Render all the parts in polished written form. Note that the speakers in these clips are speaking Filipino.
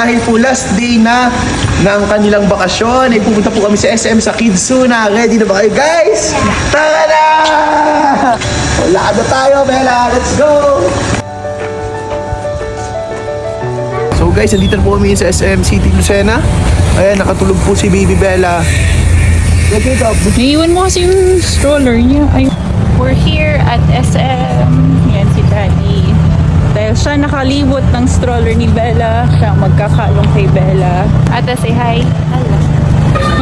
dahil po last day na ng kanilang bakasyon, ay pupunta po kami sa SM sa Kidsuna. Ready na ba kayo, guys? Tara na! Wala na tayo, Bella. Let's go! So guys, nandito na po kami sa SM City Lucena. Ayan, nakatulog po si Baby Bella. Naiiwan mo kasi yung stroller niya. Ay. We're here at SM. Yan si Daddy. Dahil siya nakalibot ng stroller ni Bella, siya ang magkakalong kay Bella. Ate, say hi. Hello.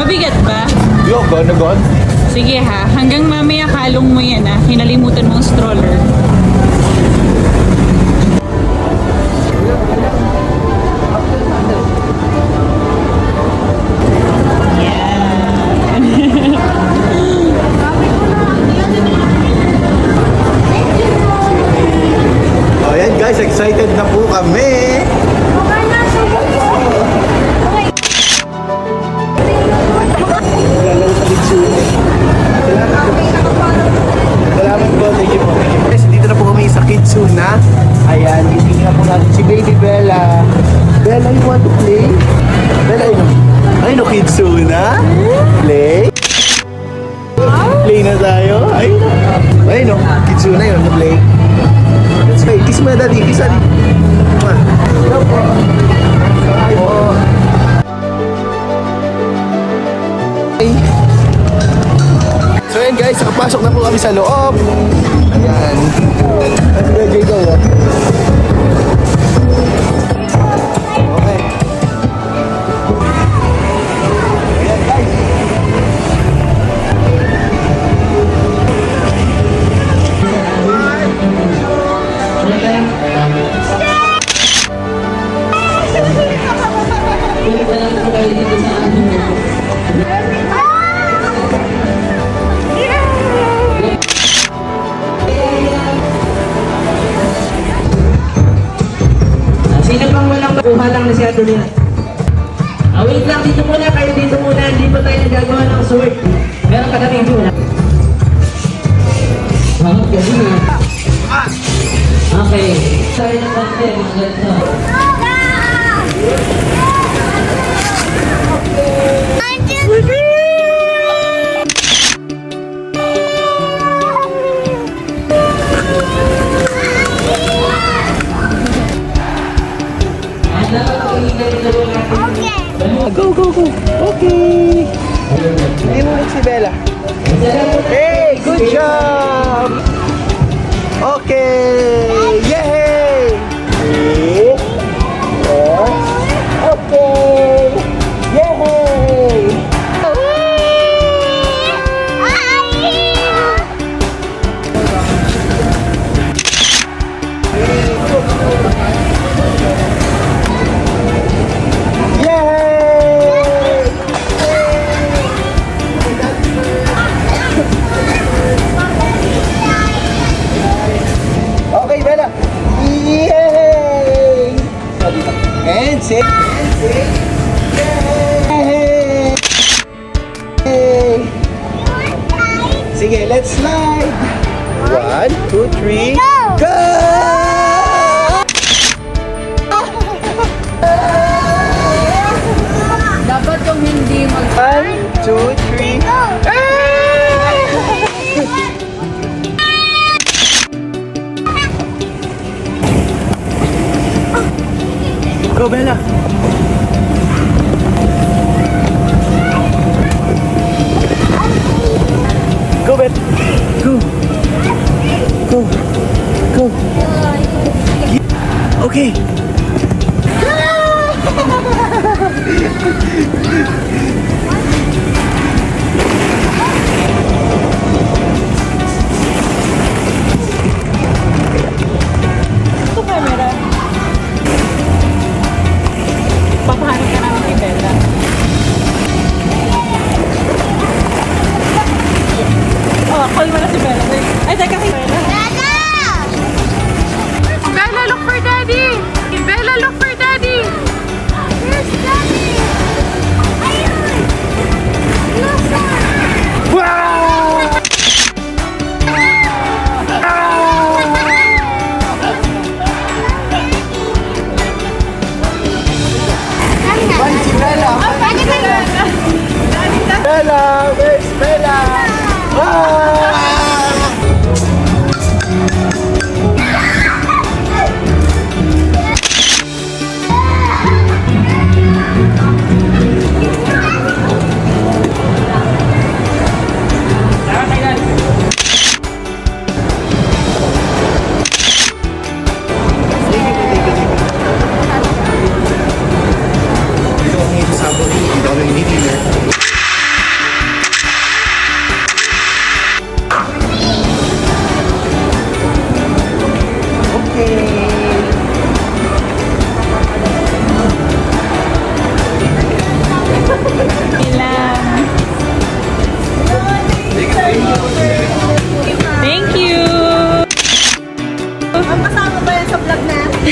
Mabigat ba? Yo, gone. Sige ha, hanggang mamaya kalong mo yan ha. Hinalimutan mo ang stroller. Ayan guys, excited na po kami. Salamat po, thank you po. Guys, dito na po kami sa Kidsuna. Ayan, itingin na po natin si Baby Bella. Bella, you want to play? Bella, ay no, Kidsuna? Play? Play na tayo? Ay no, Kidsuna yun, play. Let's play. Kiss mo na, Daddy. Kiss, Daddy. Hello po. Hi po. So yan guys, nakapasok na po kami sa loob. Ayan. Ano ba, Jacob? Okay. Ayan guys. Sino pang walang makuha lang na si Adelina? Wait lang, dito muna, kayo dito muna. Hindi pa tayo nagagawa ng sword. Meron ka na rin muna. Okay. Tayo na konti, mga ganito. Go. Okay. Hindi mo si Bella. Hey, good job. Okay. Yay. Okay. Yay. Okay, Bella. Yay! And say. Yay! Sige, let's slide. 1, 2, 3. Go! Dapat yung hindi 1, 2, 3. Go, Bella. Go, Bella. Go. Okay. Ito camera. Ang kasama ba yan sa vlog natin?